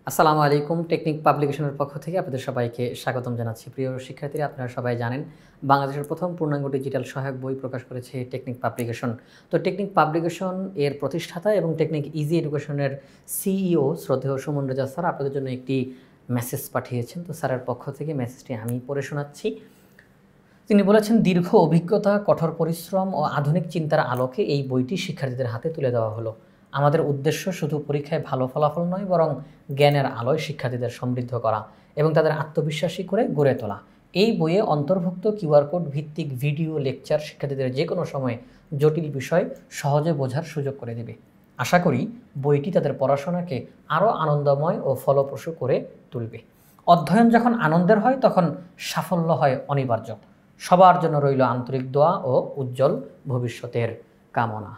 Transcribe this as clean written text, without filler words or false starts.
আসসালামু আলাইকুম। টেকনিক পাবলিকেশনের পক্ষ থেকে আপনাদের সবাইকে স্বাগতম জানাচ্ছি। প্রিয় শিক্ষার্থীরা, আপনারা সবাই জানেন বাংলাদেশের প্রথম পূর্ণাঙ্গ ডিজিটাল সহায়ক বই প্রকাশ করেছে টেকনিক পাবলিকেশন। তো টেকনিক পাবলিকেশন এর প্রতিষ্ঠাতা এবং টেকনিক ইজি এডুকেশনের সিইও শ্রদ্ধেয় সুমন রেজা স্যার আপনাদের জন্য একটি মেসেজ পাঠিয়েছেন। তো স্যারের পক্ষ থেকে মেসেজটি আমি পড়ে শোনাচ্ছি। তিনি বলেছেন, দীর্ঘ অভিজ্ঞতা, কঠোর পরিশ্রম ও আধুনিক চিন্তার আলোকে এই বইটি শিক্ষার্থীদের হাতে তুলে দেওয়া হলো। আমাদের উদ্দেশ্য শুধু পরীক্ষায় ভালো ফলাফল নয়, বরং জ্ঞানের আলোয় শিক্ষার্থীদের সমৃদ্ধ করা এবং তাদের আত্মবিশ্বাসী করে গড়ে তোলা। এই বইয়ে অন্তর্ভুক্ত কিউআর কোড ভিত্তিক ভিডিও লেকচার শিক্ষার্থীদের যে কোনো সময় জটিল বিষয় সহজে বোঝার সুযোগ করে দেবে। আশা করি বইটি তাদের পড়াশোনাকে আরও আনন্দময় ও ফলপ্রসূ করে তুলবে। অধ্যয়ন যখন আনন্দের হয়, তখন সাফল্য হয় অনিবার্য। সবার জন্য রইল আন্তরিক দোয়া ও উজ্জ্বল ভবিষ্যতের কামনা।